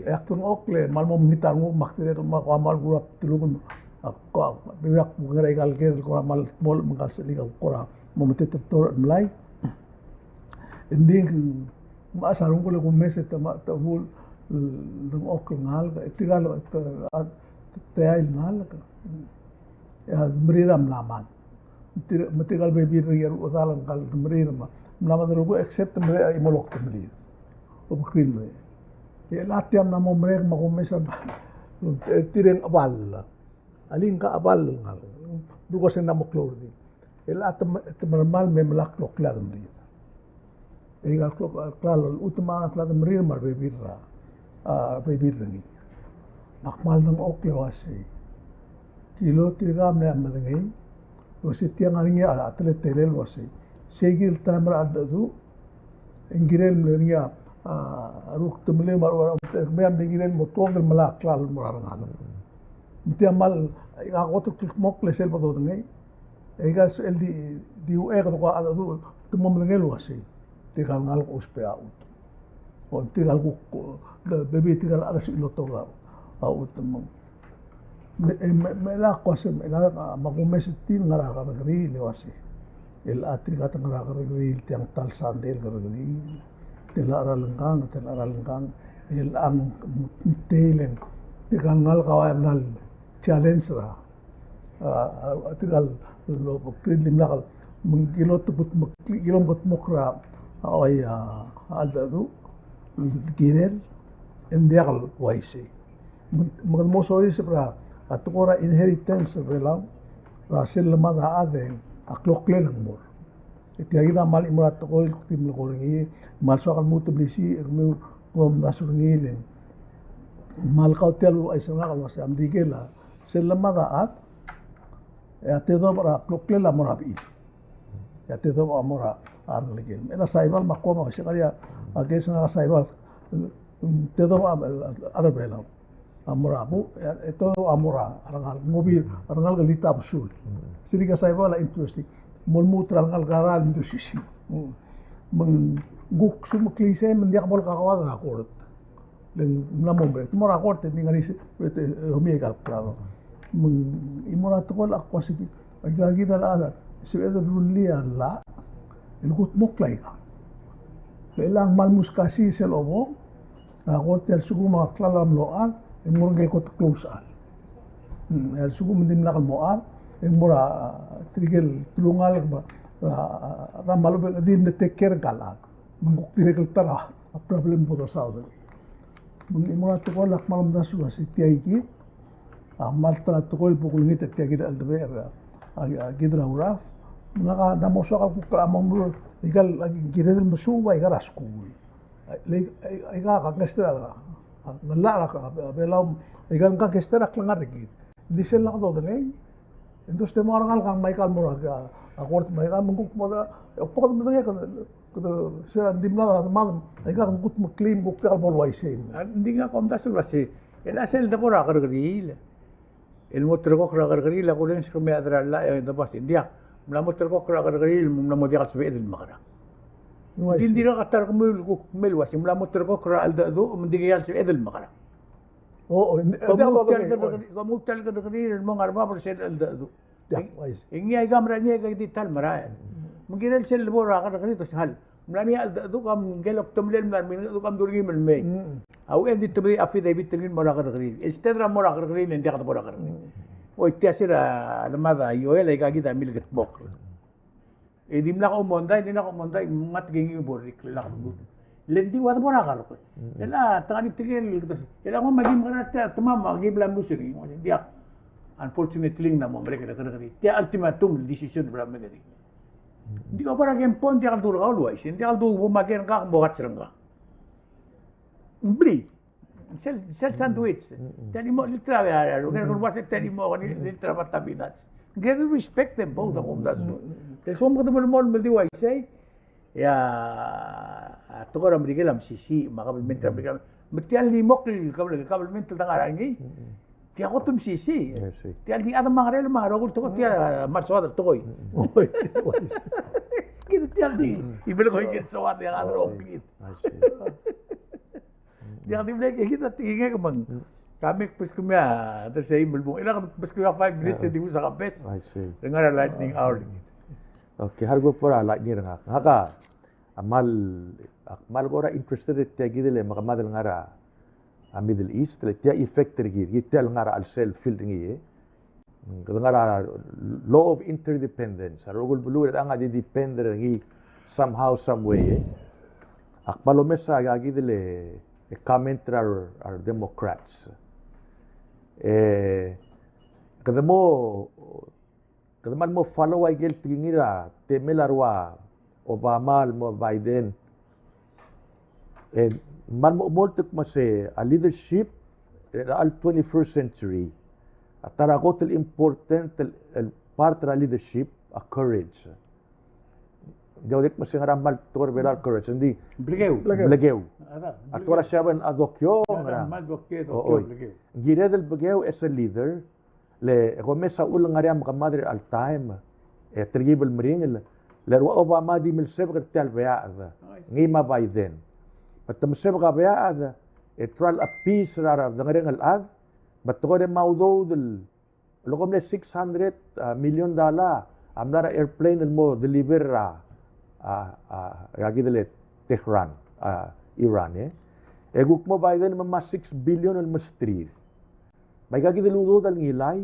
yaktun okle mal mom nitar nguk maktire ma amal gurap tulungun ko birak ngerai galger ko mal mol mengal seli ko mom tetor mlai ending ma sarung ko le mese ta bul dum okle ngal tigalo tayay ngal ya meriram laman metigal baby rier usalan kal meriram melaman rugo except mere imolok temlir obkrin me ya latiam na mo merek makumesa tireng abal alin ka abal ngal rugo sen na mo klordi el atam temal me melak lok ladem ri egal klok klal utma ladem ri mar baby ra baby ri nakmal ng okle wasi kilo tirgam ne amadengay wasi tiang aringa atlet telel wasi segil tamra addu ingirel mlenia ruk tumle mar mem ingirel motongel malak klal morangal mitiamal ga goto mokle sel bodo ngay egas el di ueg ko addu tumom ngel wasi tigal ngal ko uspe out o tigal ko bebe tigal aras ilotoga utmong mela kosem ela makumesetin ngara karagri lewasi el atri kata ngara karagri tiang tal sandel karagri telara lengkang el ang telen tigangal kawanal challenge ra tigal lo pokrin limlakal mengkilo tubut kilom bot mokra ay aldadu girel endial waisi magmoso is pra atukora inheritance belang rasil lamada ade aklokle ng mor. Iti agida mal imurat ko tim lo koringi mal so kan mutu blisi mo nasurngilen. Mal kautel ay sa ngal was am digela sel lamada at ya te do para aklokle la morabi. Ya te do amora an ligel. Ena saibal makoma sa kaya ages na saibal te do other bela. Amorabu ito amora arangal mobil arangal galita basul sili ka sa la interesting mulmut arangal garal mi sisi mang guk sum klise men dia bol ka kawa na court len namon be mora court ni ngari homi gal claro mang imora to la kwasiti ay gagi dal si edo dulli alla el gut moklay ka ilang malmus kasi sel obo na court el sugu ma klalam loan murgel ko close al el sugu mendim lakal moar mura trigel tulungal ba ra malu din de take care galat munguk trigel tara a problem po sa udah mung mura to ko lak malam dasu si tiai ki mal tra to ko pukul ngit tiai ki al deber gidra uraf mga na mo so ka kukra mo igal gidel masuwa igal school iga ka ngestra nala ka belam igan ka kestera klangar git disel lang do dengay entos te mo rangal kang Michael Moraga akort may ka mungkuk mo da pokot mo dengay ko sira dimla man ay ka gut mo clean guk ta bol waisem hindi nga kom dasul kasi el asel da pora kargril el motor ko kargril ko rin sa may adra la da bas india mla motor ko kargril mla mo diak sa edel magara hindi ra katar ko mel wasi mla motor ko kra al da do mendigayal sa edel magara kamutal ka kargril mo ngarba persen al da do ingi ay gamra niya kay dital marayan mungkin sel bora kargril to sahal mlani al da do kam gelok tumlel mar min do kam durgi mel me au endi tubri affidavit tingin mora kargril instead ra mora kargril hindi ka bora kargril o itasira lamada yoel ay kagita milgat bok di mla ko monday di na ko monday mat gingi borik la ko lendi wa bora ka ko ela tani tigel ela ko magim karata tamam magibla musiri mo dia unfortunately na mo brek na karagari dia ultimatum decision bra megari di ko para game pon dia kaldur ka luwais dia kaldur bo magen ka mo katsranga bli sel sandwich tani mo litra ya ro ko was tani mo ni litra patabinats get respect them both of them that's so mo mo mo di wa say ya to ko ram rigelam sisi makabalmentra bigam metial ni mokli kabalmentra tangarangi ti ako tum sisi ti aldi adam mangarel marogul to ti marso to koy kita ti aldi ibel ko higit so at ya adro plit dia di blek kita tingin ko man kami pas kumya terus sa imbel ilang pas kumya 5 minutes di mo sa kapes nga lightning hour okay hargo pora lightning nga haka amal gora interested te gidele makamadal ngara a Middle East le tia effect tergir gitel ngara al self field ngi ngara law of interdependence rogol bulu nga di depender ngi somehow some way akbalo mesa gidele comment are Democrats kadamo mo follow ay gel tingira temelarwa Obama mo Biden man mo moltek mase a leadership al 21st century atara ko tel important part ra leadership a courage Gawdik mo sing ramal tor belar courage hindi blegeu atora siya adokyo mal dokyo blegeu giredel blegeu as a leader le gomesa ulang ngariam kamadre al time tribal mring le Obama di mil sebr tal beada ngima Biden patam sebr beada tral a peace rara dangaren al ad batore maudo del logom le $600 million amlara airplane mo deliver gagidele Tehran Iran eguk mo Biden ma 6 billion al mastrir may gagidele udo dal ngilay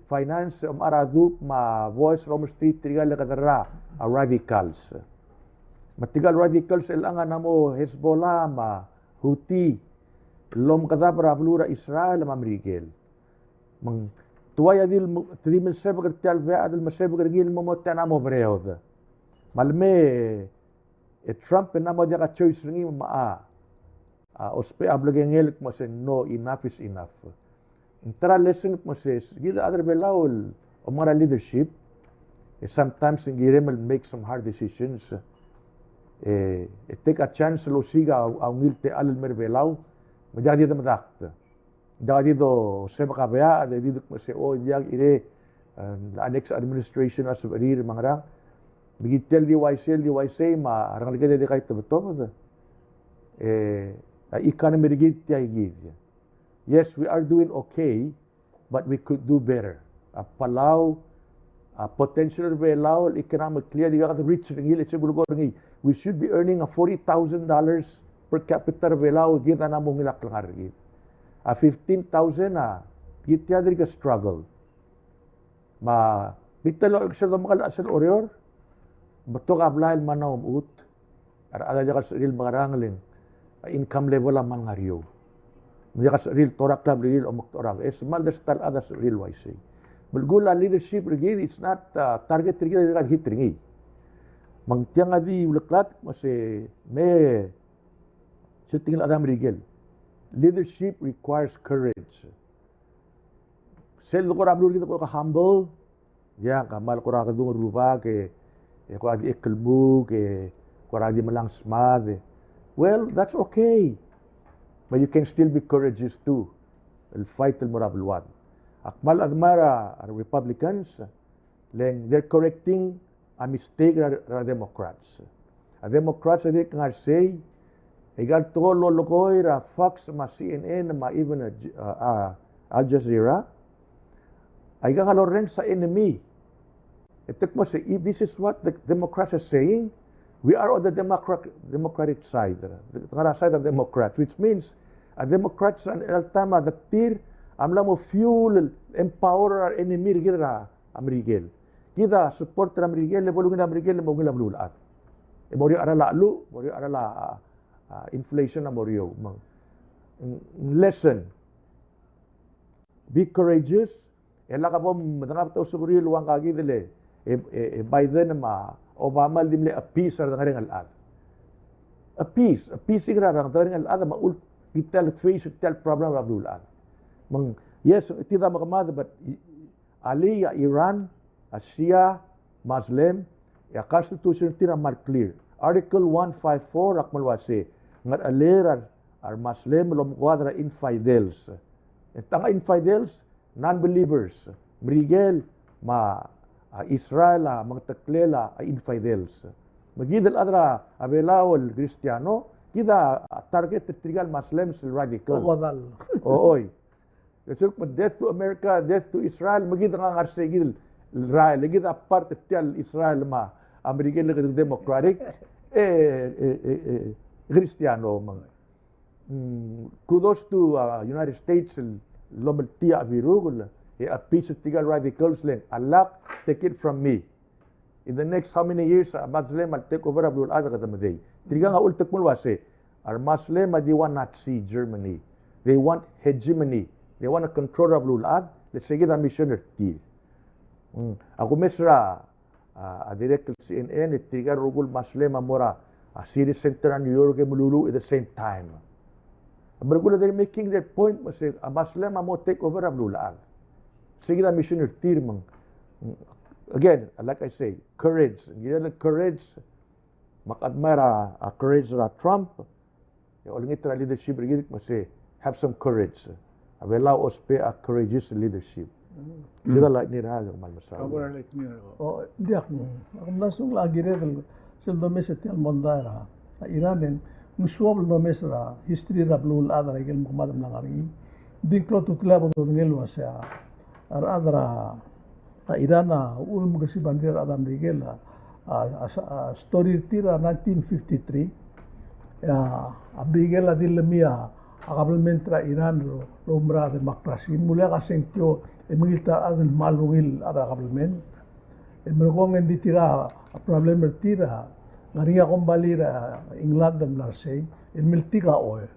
finance aradu ma voice rom street trigal kadara radicals matigal radicals elanga namo Hezbollah ma Houthi lom kadabra blura Israel ma Miguel mang tuwaya tadi mil sebag tial vea adil masebag regil mo tana mo breod. Malme Trump na mo dia ka choice ringi maa. Ospe ablagengel mo se no, enough is enough. Intara lesson mo se gila other belawol o mga leadership. Sometimes ngire will make some hard decisions. Take a chance lo siga ang ngilte alal merbelaw. Madya dito madakta. Dati dito seba kabaya, dito mo se o diag ire the next administration as rir mangrang. Bigitel di YC ma arang ligay di kay to. Economy rigid tiya higid. Yes, we are doing okay, but we could do better. Palau, potential belao, economic clear, di ka rich ringil, we should be earning a $40,000 per capita belao, kita na mong ilak lang harigid. 15,000 na, kita di ka struggle. Kita lo, sa mga asal orior, bato ka ablahil man na umut, ada ka sa real mga rangling, income level ang mga riyo. Hindi ka sa real torak club, real o maktorak. Small there's tal others real YC. Bulgula leadership rigid, it's not target rigid, it's hit ringi. Mangtiyang adi ulaklat, kasi may sa tingin adam rigid. Leadership requires courage. Sel ko rablo rigid ko ka humble, yan, kamal ko raka dung rupa, ke ko adi ekelmu, ke ko adi malang smad. Well, that's okay. But you can still be courageous too. I'll fight till morabulwad. Akmal admara are Republicans, they're correcting a mistake are Democrats. A Democrats are they say, igal to lolokoy ra Fox ma CNN ma even Al Jazeera. Ay galoreng sa enemy. Itok mo say, if this is what the Democrats are saying, we are on the Democratic side, the side of Democrats, which means a Democrats and Altama, the tir, amla mo fuel, empower our enemy, gira Amerigel. Kita support Amerigel, lebulungin Amerigel, lebulungin lablulat. Morio arala lu, morio arala inflation na morio. Lesson. Be courageous. Ela ka po, madangap tao suguri luwang kagi dili. Biden ma Obama dimle a peace ar ngaring alad. A peace igra rang ngaring alad ma ul kital face kital problem rabdul alad. Yes, tida makamada but ali ya Iran, Asia, Muslim, ya constitution tira mar clear. Article 154 akmal wase ngat aler ar Muslim lom quadra infidels. Tanga infidels, non-believers. Mrigel ma Israel, mga taklela, infidels. Magidal adra abelawal Kristiyano, kita target trigal Muslims radical. Ooy. So, death to America, death to Israel, magidal nga ngarsegil Israel, magidal part of Israel ma American Democratic, Kristiyano. Kudos to United States, lomaltia abirugul. A piece of tigal radicals lang. Allah, take it from me. In the next how many years, Muslim will take over Abdul Adha Katamaday. Tiga nga ultak mulwase, our Muslim, they want Nazi Germany. They want hegemony. They want to control Abdul Adha. Let's say get a missioner tea. Ako mesra, a direct CNN, tiga rugul Muslim amora, a series center in New York, mululu at the same time. But they're making their point, a Muslim amo take over Abdul Adha. Sige na missioner tirmang. Again, like I say, courage. Ginala courage. Makadmara a courage ra Trump. Olingit ra leadership rigid mo say have some courage. Abela ospe a courageous leadership. Sila like ni ra mal masaw. Kabar like ni. Oh, di ako. Ako nasong lagi rin sil domes at mondara. Iranen musuab domes ra history ra blul adra igel muhammad lang ari. Din klo tutla bo ngel wasa. Adra Irana ulm gasi bandir adam rigela story tira 1953 ya abrigela dilmia agabelmentra Iran lo umra demokrasi mulai kasengkyo emilita adin malungil ada agabelment emergong endi tira problem tira ngaria kombalira England dam larsay emiltika oil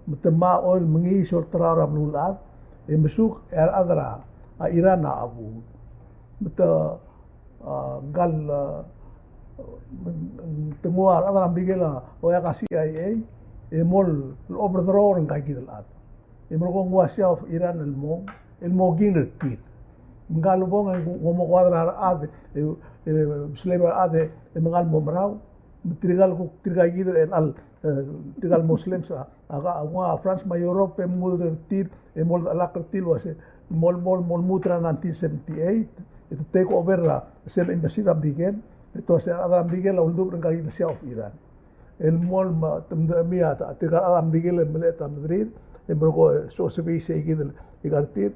mutama oil mengi sortra rablulat Masuk adra Iran na abu. Betul gal temuar ada bigela o ya kasi CIA mol overthrow ng kay gidalat. Imro kong wasya of Iran el mo ginretir. Ngalo bong ngomo kwadra ade slaver ade mangal mo maraw trigal gidel al trigal muslims aga France ma Europe mudretir mol alakertil wase mol mutra 1978 itu take over sel embassy Miguel itu Adam Miguel uldu ng kay of Iran el mol mia trigal Adam Miguel meleta Madrid emro so se bise gidel igartir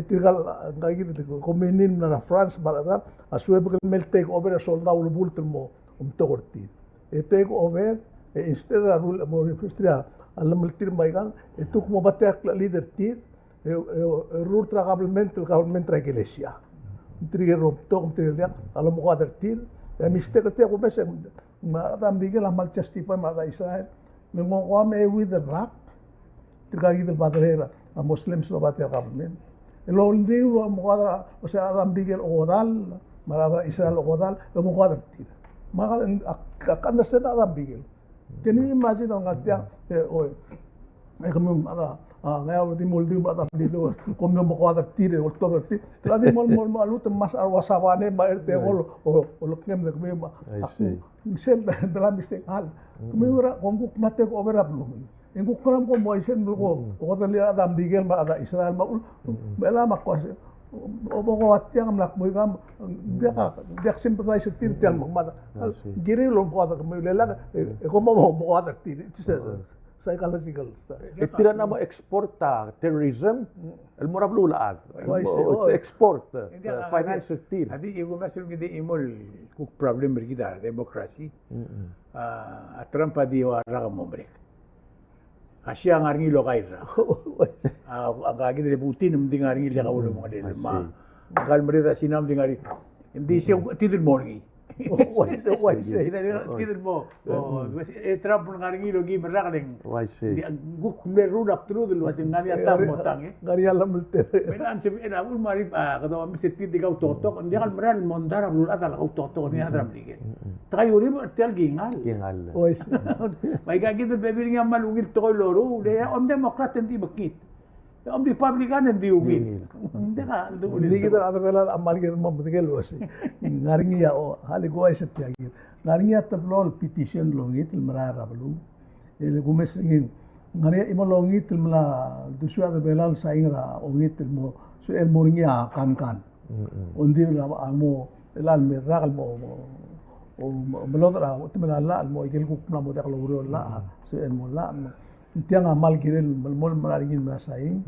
trigal gagid komenin na France barada asue porque mel take over a soldado bulto mo togorti take over instead of rule mo industria alam miltir maigang itu mo batek leader tir rule tra government tra iglesia trigger tok trigger alam mo kader tir mistake te ko bes marada Miguel amal justify marada Israel mo ko me with the rock trigal gidel badrera a Muslims lo bate government. Lo libro mo kadra o sea Adam Miguel Odal, marada Israel Odal, lo mo kadra tira. Maka kanda sa Adam Miguel. Can you imagine ang atya oy ay kami ara ngayon di moldi mo Adam Miguel kung mo kadra tira o to tira. Tradi mo alut mas arwasawane ma erte o lo kem de kami ma. Sel dalam mistake hal. Kami ora kung mate ko over up en kukuram ko mo isen ko tali Adam Miguel ma ada Israel ma bela makko o ko atyang nak mo gam dia sympathize tir tiang magmada giri lo ko ada mo lela ko mo ada tir psychological Itira na mo exporta terrorism el morablu laag export financial tir adi igo masul gidi imol kuk problem bergida demokrasi Trump adi wara mo break Asia ngaringi lo kaira. Ang kagi dari Putin mending ngaringi dia kau mo kadel ma. Kal mereka sinam dingari. Hindi siya tidur mo ngi. Tidur mo. Trump ngaringi lo gi merak ding. Guk meru dap tru dulu wasing ngani atam mo tang. Ngari alam belte. Menan se ena ul mari kata mi se tidur kau totok dia kan meran mondar ul atal kau totok ni Adam dige. Tayo rin mo tel gingal. May gagawin bebili nga malungil to loro, dia om Demokrat hindi bakit. Om Republican hindi ugin. Hindi ka hindi kita ada bela amal kita membetul wasi. Ngaringi ya o hali gua isat ya gitu. Ngaringi ya tablol petition longit ilmara rablu. Ele gumes ngin ngaringi imo longit ilmara dusu ada bela saingra ongit ilmo su el moringi kan. Undi la amo elal mirak mo o melodra utmenala mo igel kuk na mo daklo uro la so en mo la tiang amal girel mol maringin masaing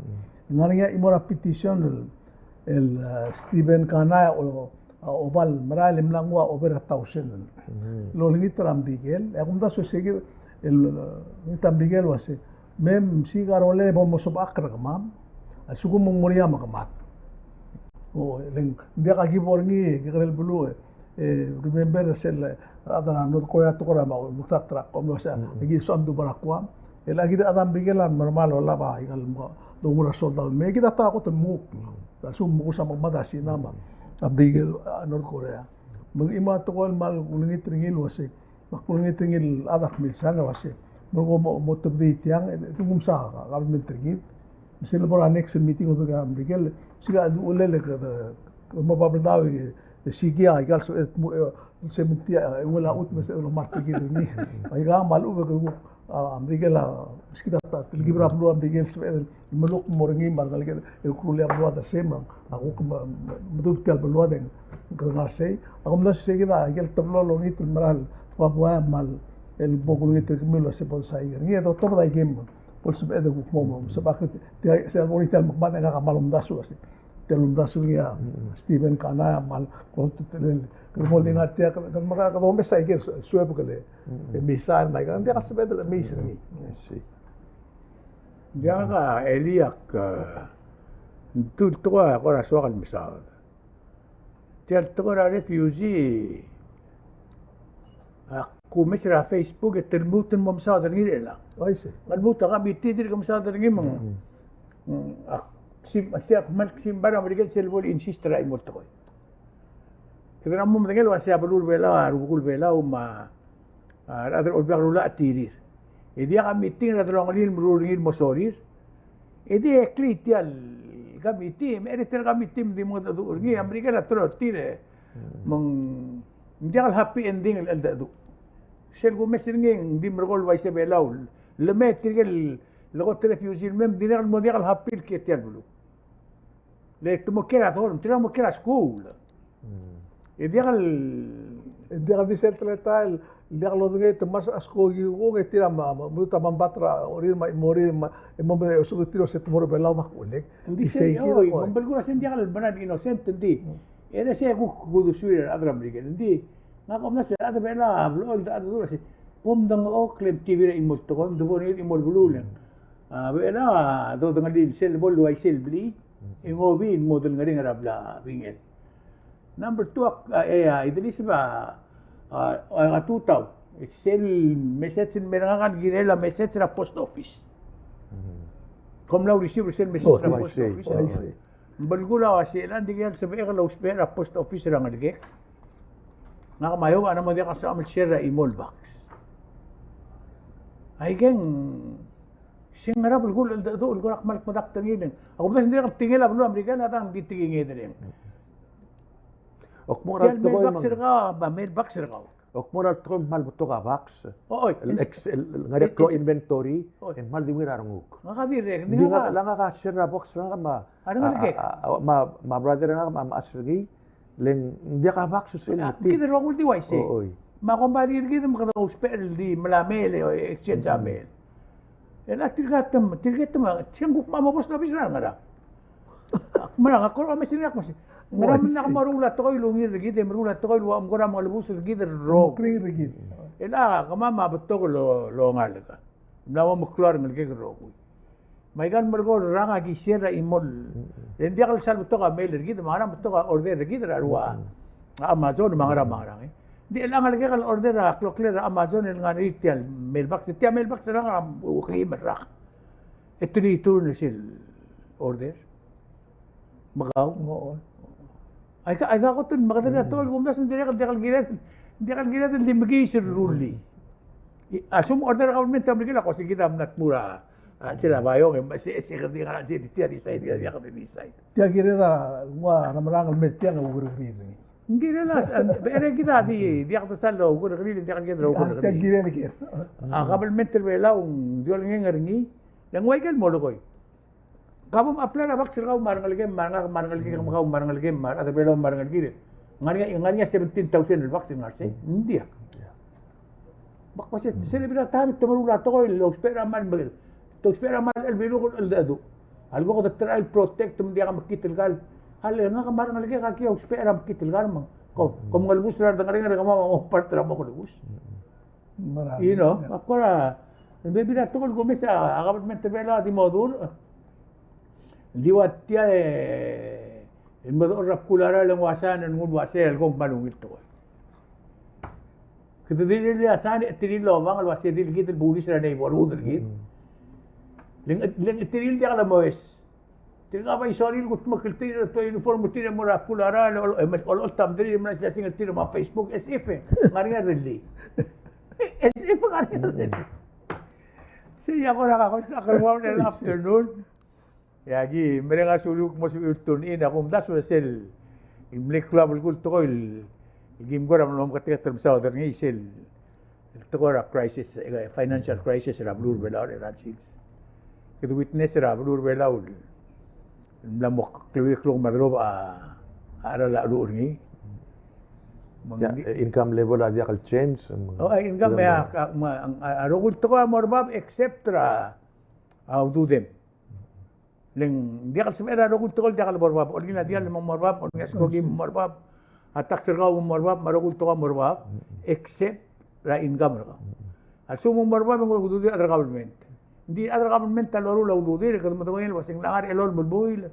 ngariya imora petition el Stephen Kana o obal maralim langwa over 1,000 lo lingi tram bigel akum da so segir el tam bigel wase mem sigarole bo mo sob akra kamam asugum mo moria makamat o len dia kagi borngi girel bulu remember sel ada North Korea to kora mau mutatra como sea lagi sondu barakwa lagi ada bigelan normal wala ba igal mo dungura soldado me kita takot mo sum mo sa magmadasi nama abigel North Korea mag ima to kol mal kulingit ringil wase makulingit ringil adak milsanga wase mo tubdi tiang tungum sa government ringil sila por next meeting of the Miguel siga ulele ka mababdawi sigia igal se mentia wala ut mas lo martigi ni ay ga malu ko Miguel kita tilgibra pro Miguel meluk moringi margal ke kulia pro da sema aku mudub tel pro den gar sei aku mda se kita igal tablo lo ni tilmaral wa mal el bogul ni tilmilo se pon sai ni do to da game por se ede ku mo se ba ke se bonita magmada nga kamalum dasu asi telum dasu ya Stephen Kana mal kontu telen kalau dengar dia kan maka kalau homem sai que sue porque le misal mai kan dia kasih betul misal ni dia ka Eliak tu agora só kan misal dia tu refugee aku mesra Facebook termutan mo misal dari lah oi se kan muta ka biti dir ka misal dari mang siya simbara American silbol insistra imol to. Kita mo mengel wa siya balul bela rubul bela other olbagula atirir. Idi ka meeting na dalawang lil mururingil mo sorir. Idi eklit yal gamitim, eritel gamitim di mo dadu Amerika na tire mong hindi ka happy ending al dadu. Siya gumesinging di mergol wa siya belaw. Lemet tirgel lagot refusal mem dinal mo di ka happy kit yal bulu. Lek mo kira tol, tira mo kira school. Idi ka disertletal dia kalau dengan temas asko giu ke tira mama muta mambatra orir ma morir ma mo sugu tiro se tumor belau mak unik di sei kiro mambal ko sin dia kal banad innocent ndi ene se ku kudu suir adra brigel ndi ngako na se adra bela blol da adra se pom dang o klem tv imol to kon do bonir imol bululen bela do dang dil sel bol wai sel bli ingobi model ngari ngarabla bingel number 2 idris ba tutaw sel message merangan girela message ra post office kom law receive sel message ra post office balgula wa sila digel sa be law spera post office ra ngalge nga mayo ana mo di ka sa amal share ra email box ay geng singara balgul do ulgurak malik madak tangilin ako ba hindi ka tingila bulu amerikana tang ditigingin din Okmoral to ko mailbox ka. Okmoral to mal buto ka box. Oy, Excel ngari ko inventory en mal di wira ranguk. Nakadire, Di nga lang ka share na box nga ma brother nga ma asrigi len di ka box sa ilati. Kita ro di wise. Oy. Ma kumpari kita makata spell di malamele o exchange mail. Ela tirgatam siyang mamapos na bisra nga. Marang ako kami sinirak mo. Maraming nakamarula to koy lungir gid marula to koy luam ko ra mga lubus gid ro. kring rigid Ela kama mabot ko lo ngal ka. Nawa mo klaro ng kay ro. May gan margo ranga gi share imol. Hindi kal sal to ka mail gid mara to ka order gid arwa. Amazon mga ra. Di lang lagi kal order ra clear Amazon nga retail mailbox. Ti mailbox ra nga ukli marak. Ito ni turn sil order. Magaw mo ay ko tun makadala tol gumdas hindi kal gilat hindi magi sir ruli asum order government tam gila ko sige tam nat mura sila bayo si hindi ka si tiya decide ka decide tiya girera wa ramarang met tiya nga ugur ri hindi relas ere kita di ako salo ugur ri di kan gidro ugur tiya ri girera gir government bela diol ngengarngi lang waigal mo lokoy Kabum apply na bak sirkaw marangal game ada belo marangal gire ngania 17,000 bak sinarse hindi bak pasi selebra tamit tumarula to ko lo spera man bagel to spera man el belo ko el dadu algo ko try protect tum dia ka makitil gal hal nga ka marangal ge ka kiyo spera makitil gal man ko kom ngalbus ra dangaring nga mo part ra mo ko lubus you know akora bebi na to ko gumesa government bela di modul Diwat tiya el modo rapkulara lang wasan ng wasel kung malungit to. Kita dili asan itiril lobang al wasel dili gid bulis ra nay warud gid. Ling itiril dia kala moes. Tinga ba sorry gut makiltir to uniform tira mo rapkulara ol tam dili man sa singa tira ma Facebook SF. Ngari really. SF ngari really. Siya ko nakakos akalwa na afternoon. Yagi mereka suluk mo si turn in ako mdas wa sel il club gul to il game ko ram nom katika term sa other ni sel to ko crisis financial crisis ra blur bela ra six kitu witness ra blur bela ul lamok kliwi klong madrob ara la lur ni income level ada kal change income ya arugul to ko morbab except how do them Leng dia kal semera rogul tokol dia kal morbab orgina dia lemang morbab orgina skogi morbab atak sergau morbab marogul tokol morbab except ra income ra asumo morbab ngol gudu other government di other government taloru la gudu dire kad matawil wasing langar elol bulbuil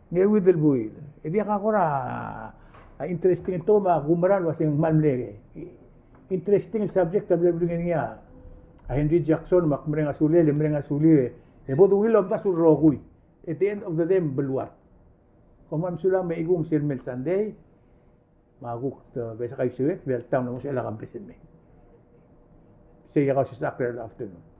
ngewi del buil dia ka kora interesting to ma gumaral wasing malmlege interesting subject tabel niya Henry Jackson makmrenga sule lemrenga sule bodu wilom tasul rogui At the end of the day, baluar. Kuman sila may igum sirmel Sunday, maguk besa kay suwek, bel taon na mo sila kampisin me. Siya kasi sa afternoon.